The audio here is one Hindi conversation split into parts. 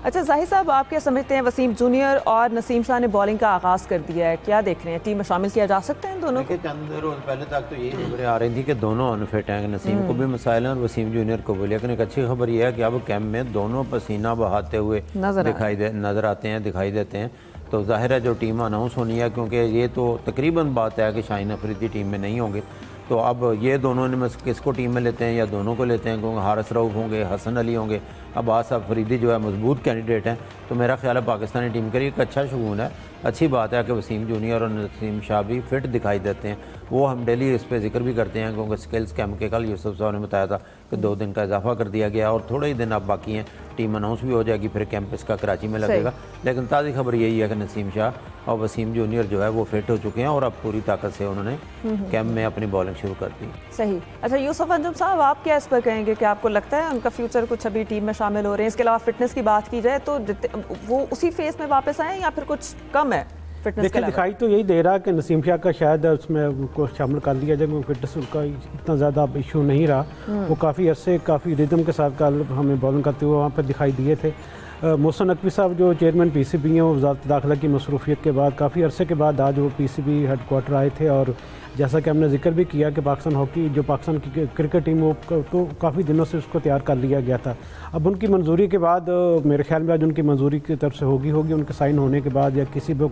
अच्छा जाहिर साहब, आप क्या समझते हैं, वसीम जूनियर और नसीम शाह ने बॉलिंग का आगाज़ कर दिया है, क्या देख रहे हैं, टीम में शामिल किया जा सकता है इन दोनों को? चंद रोज़ पहले तक तो यही खबरें आ रही थी कि दोनों अनफिट हैं, नसीम को भी मसाइल हैं और वसीम जूनियर को भी। लेकिन एक अच्छी खबर यह है कि अब कैंप में दोनों पसीना बहाते हुए नज़र आते हैं, दिखाई देते हैं। तो जाहिर है जो टीम अनाउंस होनी है, क्योंकि ये तो तकरीबन बात है कि शाहीन अफरीदी टीम में नहीं होंगे, तो अब ये दोनों ने किसको टीम में लेते हैं या दोनों को लेते हैं, क्योंकि हारिस रऊफ होंगे, हसन अली होंगे, अब्बास अफरीदी जो है मजबूत कैंडिडेट हैं। तो मेरा ख्याल है पाकिस्तानी टीम के लिए एक अच्छा शगुन है, अच्छी बात है कि वसीम जूनियर और नसीम शाह भी फिट दिखाई देते हैं। वो हम डेली इस पर जिक्र भी करते हैं, क्योंकि स्किल्स कैंप के कल यूसुफ साहब ने बताया था कि 2 दिन का इजाफा कर दिया गया और थोड़े ही दिन अब बाकी हैं, टीम अनाउंस भी हो जाएगी, फिर कैंप इसका कराची में लगेगा। लेकिन ताज़ी खबर यही है कि नसीम शाह और वसीम जूनियर जो है वो फिट हो चुके हैं और अब पूरी ताकत से उन्होंने कैंप में अपनी बॉलिंग शुरू कर दी। सही। अच्छा यूसुफ अंजुम साहब, आप क्या इस पर कहेंगे कि आपको लगता है उनका फ्यूचर कुछ अभी टीम में शामिल हो रहे हैं? इसके अलावा फिटनेस की बात की जाए तो वो उसी फेस में वापस आए या फिर कुछ कम है? देखिए दिखाई तो यही दे रहा है कि नसीम शाह का शायद उसमें उनको शामिल कर लिया जाए, क्योंकि फिटनेस उनका इतना ज़्यादा इशू नहीं रहा। वो काफ़ी अरसे काफ़ी रिदम के साथ कल हमें बॉलिंग करते हुए वहाँ पर दिखाई दिए थे। मोहसिन नकवी साहब जो चेयरमैन पीसीबी हैं, वो वज़ारत दाखिला की मसरूफियत के बाद काफ़ी अरसे के बाद आज वो पीसीबी हेड क्वार्टर आए थे। और जैसा कि हमने जिक्र भी किया कि पाकिस्तान हॉकी जो पाकिस्तान की क्रिकेट टीम वो तो काफ़ी दिनों से उसको तैयार कर लिया गया था। अब उनकी मंजूरी के बाद मेरे ख्याल में आज उनकी मंजूरी की तरफ से होगी उनके साइन होने के बाद या किसी भी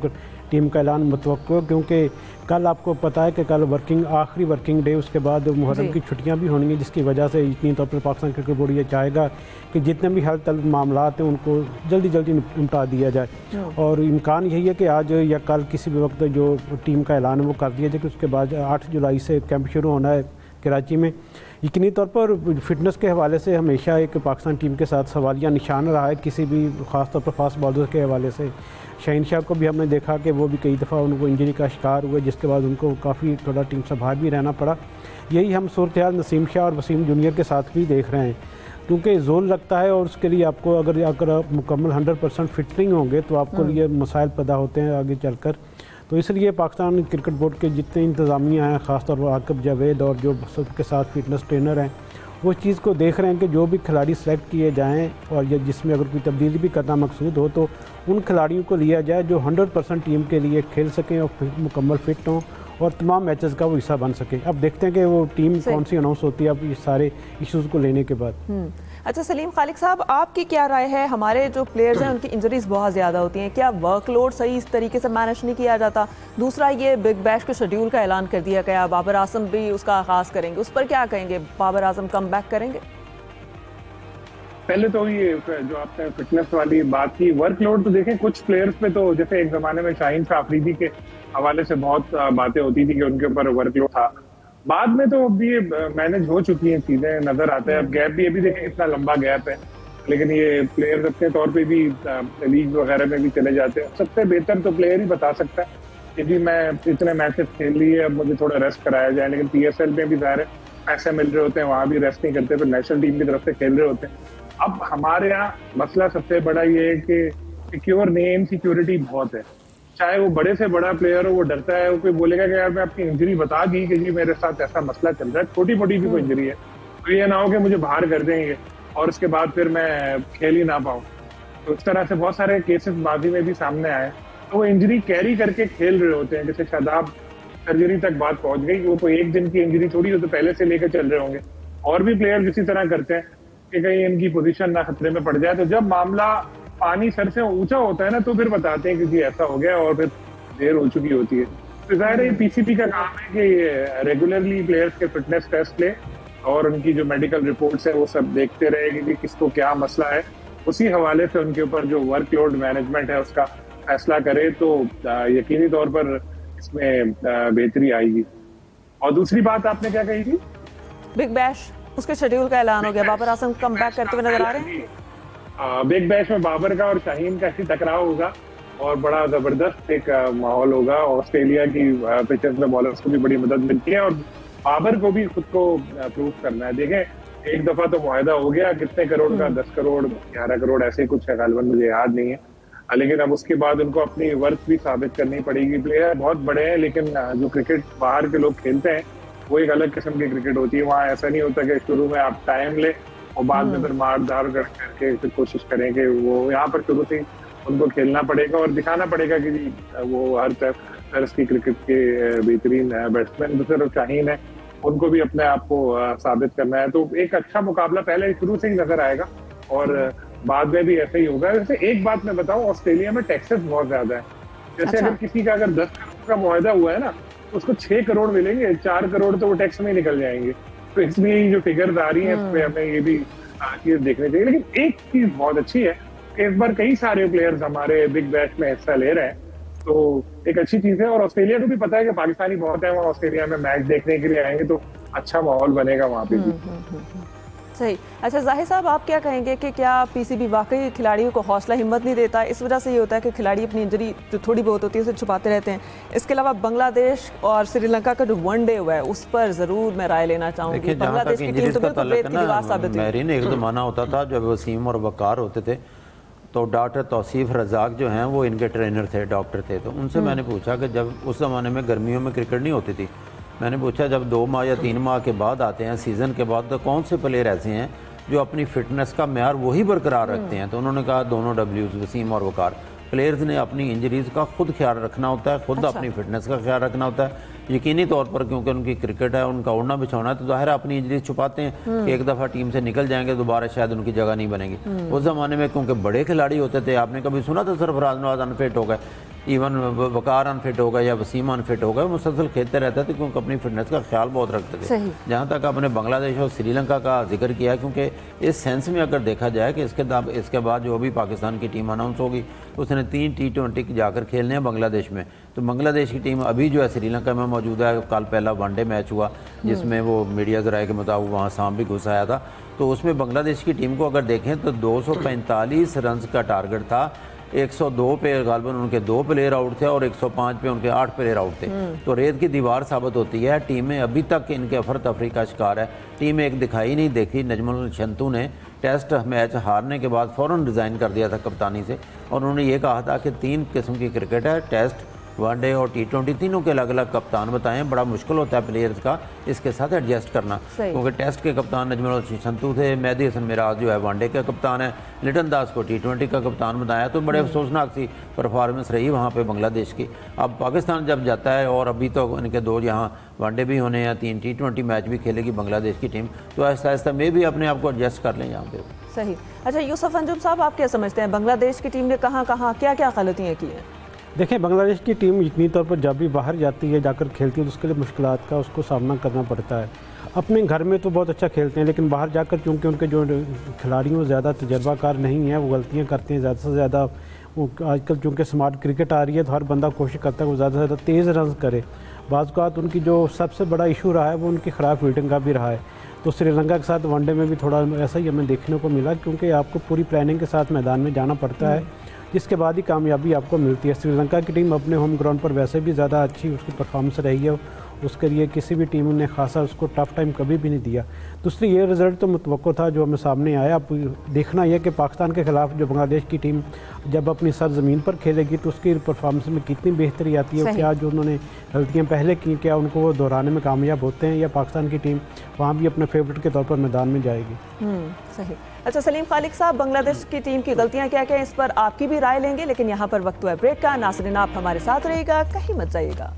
टीम का ऐलान मुतवक्को, क्योंकि कल आपको पता है कि कल आखिरी वर्किंग डे, उसके बाद मुहर्रम की छुट्टियां भी होंगी, जिसकी वजह से यकीनी तौर पर पाकिस्तान क्रिकेट बोर्ड ये चाहेगा कि जितने भी हेल्थ मामला हैं उनको जल्दी जल्दी निपटा दिया जाए। और इम्कान यही है कि आज या कल किसी भी वक्त जो टीम का ऐलान है वो कर दिया जाए कि उसके बाद 8 जुलाई से कैंप शुरू होना है कराची में। यकीनी तौर पर फिटनेस के हवाले से हमेशा एक पाकिस्तान टीम के साथ सवालिया निशान रहा है, किसी भी ख़ास तौर पर फास्ट बॉलर के हवाले से। शाहीन शाह को भी हमने देखा कि वो भी कई दफ़ा उनको इंजरी का शिकार हुए, जिसके बाद उनको काफ़ी थोड़ा टीम से बाहर भी रहना पड़ा। यही हम सूरत हाल नसीम शाह और वसीम जूनियर के साथ भी देख रहे हैं, क्योंकि जोर लगता है और उसके लिए आपको अगर आप मुकम्मल 100% फिट नहीं होंगे तो आपको लिए मसाइल पैदा होते हैं आगे चलकर। तो इसलिए पाकिस्तान क्रिकेट बोर्ड के जितने इंतज़ामिया हैं, ख़ासतौर पर आकिब जावेद और जो सबके साथ फिटनेस ट्रेनर हैं, वो चीज़ को देख रहे हैं कि जो भी खिलाड़ी सेलेक्ट किए जाएं और या जिसमें अगर कोई तब्दीली भी करना मकसूद हो तो उन खिलाड़ियों को लिया जाए जो 100% टीम के लिए खेल सकें और मुकम्मल फिट हों और तमाम मैचेस का वो हिस्सा बन सके। अब देखते हैं कि वो टीम कौन सी अनाउंस होती है अब ये सारे इश्यूज़ को लेने के बाद। अच्छा सलीम खालिक साहब, आपकी क्या राय है? हमारे जो प्लेयर्स हैं उनकी इंजरीज बहुत ज़्यादा होती हैं, क्या वर्कलोड सही इस तरीके से मैनेज नहीं किया जाता? दूसरा, ये बिग बैश के शेड्यूल का ऐलान कर दिया गया, बाबर आजम भी उसका आगाज़ करेंगे, उस पर क्या कहेंगे? बाबर आजम कम बैक करेंगे? पहले तो ये जो आपने फिटनेस वाली बात की, वर्कलोड तो देखें कुछ प्लेयर्स पे तो जैसे एक जमाने में शाहीन शाह अफरीदी के हवाले से बहुत बातें होती थी कि उनके ऊपर वर्कलोड था। बाद में तो अब ये मैनेज हो चुकी हैं, चीजें नजर आते हैं। अब गैप भी अभी देखें कितना लंबा गैप है, लेकिन ये प्लेयर्स अपने तौर पे भी लीग वगैरह में भी चले जाते हैं। सबसे बेहतर तो प्लेयर ही बता सकता है कि जी मैं इतने मैचेस खेल लिए, अब मुझे थोड़ा रेस्ट कराया जाए। लेकिन PSL में भी ज़ाहिर है पैसे मिल रहे होते हैं, वहां भी रेस्ट नहीं करते, फिर नेशनल टीम की तरफ से खेल रहे होते हैं। अब हमारे यहाँ मसला सबसे बड़ा ये है कि सिक्योर नेम सिक्योरिटी बहुत है। चाहे वो बड़े से बड़ा प्लेयर हो, वो डरता है, वो कोई बोलेगा कि यार मैं आपकी इंजरी बता दी कि जी मेरे साथ ऐसा मसला चल रहा है, छोटी मोटी भी कोई इंजरी है, तो ये ना हो कि मुझे बाहर कर देंगे और उसके बाद फिर मैं खेल ही ना पाऊँ। तो इस तरह से बहुत सारे केसेस माजी में भी सामने आए, तो वो इंजरी कैरी करके खेल रहे होते हैं। जैसे शादाब सर्जरी तक बात पहुंच गई, वो कोई एक दिन की इंजरी थोड़ी हो, तो पहले से लेकर चल रहे होंगे। और भी प्लेयर इसी तरह करते हैं कि कहीं इनकी पोजीशन ना खतरे में पड़ जाए। तो जब मामला पानी सर से ऊंचा होता है ना, तो फिर बताते हैं कि जी ऐसा हो गया और फिर देर हो चुकी होती है। तो जाहिर है PCB का काम है कि रेगुलरली प्लेयर्स के फिटनेस टेस्ट ले और उनकी जो मेडिकल रिपोर्ट्स है वो सब देखते रहे कि किसको क्या मसला है, उसी हवाले से उनके ऊपर जो वर्कलोड मैनेजमेंट है उसका फैसला करे, तो यकीनी तौर पर इसमें बेहतरी आएगी। और दूसरी बात आपने क्या कही थी? बिग बैश, उसके शेड्यूल का ऐलान हो गया, बाबर आजम कम बैक करते हुए नजर आ रहे हैं। बिग बैश में बाबर का और शाहीन का ही टकराव होगा और बड़ा जबरदस्त एक माहौल होगा। ऑस्ट्रेलिया की पिचेस में बॉलर्स को भी बड़ी मदद मिलती है और बाबर को भी खुद को प्रूव करना है। देखें एक दफा तो मुआहदा हो गया, कितने करोड़ का, 10 करोड़ 11 करोड़ ऐसे कुछ है, गालिबन मुझे याद नहीं है। लेकिन अब उसके बाद उनको अपनी वर्थ भी साबित करनी पड़ेगी। प्लेयर बहुत बड़े हैं, लेकिन जो क्रिकेट बाहर के लोग खेलते हैं वो एक अलग किस्म की क्रिकेट होती है। वहाँ ऐसा नहीं होता कि शुरू में आप टाइम ले और बाद में फिर मार धार करके फिर कोशिश करें कि वो यहाँ पर शुरू से उनको खेलना पड़ेगा और दिखाना पड़ेगा कि वो हर तरह की क्रिकेट के बेहतरीन बैट्समैन दूसरे शाहीन है, उनको भी अपने आप को साबित करना है। तो एक अच्छा मुकाबला पहले शुरू से ही नजर आएगा और बाद में भी ऐसा ही होगा। वैसे एक बात मैं बताऊं, ऑस्ट्रेलिया में टैक्सेस बहुत ज्यादा है। जैसे अगर किसी का अगर 10 करोड़ का मुआहदा हुआ है ना, उसको 6 करोड़ मिलेंगे, 4 करोड़ तो वो टैक्स में निकल जाएंगे। तो इसलिए जो फिगर्स आ रही है इसमें हमें ये भी चीज देखनी चाहिए। लेकिन एक चीज बहुत अच्छी है कि इस बार कई सारे प्लेयर्स हमारे बिग बैश में हिस्सा ले रहे हैं, तो एक अच्छी चीज है। और ऑस्ट्रेलिया को भी पता है कि पाकिस्तानी बहुत है वहाँ ऑस्ट्रेलिया में, मैच देखने के लिए आएंगे तो अच्छा माहौल बनेगा वहाँ पे भी। सही। अच्छा जाहिर साहब, आप क्या कहेंगे कि क्या पीसीबी वाकई खिलाड़ियों को हौसला हिम्मत नहीं देता? इस वजह से ये होता है कि खिलाड़ी अपनी इंजरी जो थोड़ी बहुत होती है उसे छुपाते रहते हैं। इसके अलावा बांग्लादेश और श्रीलंका का जो वनडे हुआ है उस पर जरूर मैं राय लेना चाहूंगी। बांग्लादेश की टीम तो बिल्कुल बेहद की दीवार साबित हुई। एक जमाना होता था जब वसीम और वकार होते थे तो डॉक्टर तौसीफ रजाक जो हैं वो इनके ट्रेनर थे, डॉक्टर थे। तो उनसे मैंने पूछा कि जब उस ज़माने में गर्मियों में क्रिकेट नहीं होती थी, मैंने पूछा जब 2 माह या 3 माह के बाद आते हैं सीज़न के बाद, तो कौन से प्लेयर ऐसे हैं जो अपनी फिटनेस का म्यार वही बरकरार रखते हैं? तो उन्होंने कहा दोनों डब्ल्यूज, वसीम और वकार। प्लेयर्स ने अपनी इंजरीज़ का खुद ख्याल रखना होता है, खुद अपनी फिटनेस का ख्याल रखना होता है यकीनी तौर पर, क्योंकि उनकी क्रिकेट है, उनका उड़ना बिछाना है, तो ज़ाहिर है अपनी इंजरीज छुपाते हैं कि एक दफ़ा टीम से निकल जाएंगे दोबारा शायद उनकी जगह नहीं बनेगी। उस ज़माने में क्योंकि बड़े खिलाड़ी होते थे, आपने कभी सुना था सरफराज नवाज अनफिट हो गए, इवन वकार अनफिट हो गए या वसीम अनफिट हो गए, मुसलसल खेलते रहते थे क्योंकि अपनी फिटनेस का ख्याल बहुत रखते थे। जहाँ तक आपने बांग्लादेश और श्रीलंका का जिक्र किया, क्योंकि इस सेंस में अगर देखा जाए कि इसके बाद जो भी पाकिस्तान की टीम अनाउंस होगी उसने 3 T20 जाकर खेलने हैं बांग्लादेश में। तो बांग्लादेश की टीम अभी जो है श्रीलंका में मौजूद है। कल पहला वनडे मैच हुआ जिसमें वो मीडिया राय के मुताबिक वहाँ सांप भी घुस आया था। तो उसमें बांग्लादेश की टीम को अगर देखें तो 245 रन का टारगेट था, 102 पे गालबन उनके 2 प्लेयर आउट थे और 105 पे उनके 8 प्लेयर आउट थे। तो रेत की दीवार साबित होती है। टीमें अभी तक इनके अफर तफरी का शिकार है। टीम एक दिखाई नहीं देखी। नजमुल शंतू ने टेस्ट मैच हारने के बाद फ़ौरन रिज़ाइन कर दिया था कप्तानी से और उन्होंने ये कहा था कि 3 किस्म की क्रिकेट है, टेस्ट, वनडे और T20, तीनों के अलग अलग कप्तान बताएं। बड़ा मुश्किल होता है प्लेयर्स का इसके साथ एडजस्ट करना, क्योंकि टेस्ट के कप्तान नजमुल शंतू थे, मेहदी हसन मिराज जो है वनडे का कप्तान है, लिटन दास को T20 का कप्तान बताया। तो बड़े अफसोसनाक सी परफॉर्मेंस रही वहाँ पे बांग्लादेश की। अब पाकिस्तान जब जाता है और अभी तो इनके 2 यहाँ वनडे भी होने हैं, 3 T20 मैच भी खेलेगी बांग्लादेश की टीम, तो आहिस्ता आहिस्ता में भी अपने आप को एडजस्ट कर लें यहाँ पे। सही। अच्छा यूसुफ अंजुम साहब, आप क्या समझते हैं बांग्लादेश की टीम ने कहाँ क्या क्या गलतियाँ की हैं? देखिए, बांग्लादेश की टीम यकीनी तौर पर जब भी बाहर जाती है, जाकर खेलती है, तो उसके लिए मुश्किलात का उसको सामना करना पड़ता है। अपने घर में तो बहुत अच्छा खेलते हैं, लेकिन बाहर जाकर चूँकि उनके जो खिलाड़ी हैं वो ज़्यादा तजर्बाकार नहीं है, वो गलतियाँ करते हैं ज़्यादा से ज़्यादा। वो आजकल चूँकि स्मार्ट क्रिकेट आ रही है तो हर बंदा कोशिश करता है वो ज़्यादा से ज़्यादा तेज़ रन करे। बाज़ औक़ात उनकी जो सबसे बड़ा इशू रहा है वो उनकी ख़राब फील्डिंग का भी रहा है। तो श्रीलंका के साथ वनडे में भी थोड़ा ऐसा ही हमें देखने को मिला, क्योंकि आपको पूरी प्लानिंग के साथ मैदान में जाना पड़ता है, जिसके बाद ही कामयाबी आपको मिलती है। श्रीलंका की टीम अपने होम ग्राउंड पर वैसे भी ज़्यादा अच्छी उसकी परफॉर्मेंस रही है, उसके लिए किसी भी टीम ने खासा उसको टफ टाइम कभी भी नहीं दिया। दूसरी ये रिज़ल्ट तो मुतवक्को था जो हमें सामने आया। अब देखना यह कि पाकिस्तान के ख़िलाफ़ जो बांग्लादेश की टीम जब अपनी सरज़मीन पर खेलेगी तो उसकी परफॉर्मेंस में कितनी बेहतरी आती है, क्या जो उन्होंने गलतियाँ पहले की क्या उनको वो दोहराने में कामयाब होते हैं, या पाकिस्तान की टीम वहाँ भी अपने फेवरेट के तौर पर मैदान में जाएगी। सही। अच्छा सलीम खालिक साहब, बांग्लादेश की टीम की गलतियाँ क्या क्या, इस पर आपकी भी राय लेंगे, लेकिन यहाँ पर वक्त हुआ है ब्रेक का। नाज़रीन आप हमारे साथ रहिएगा, कहीं मत जाइएगा।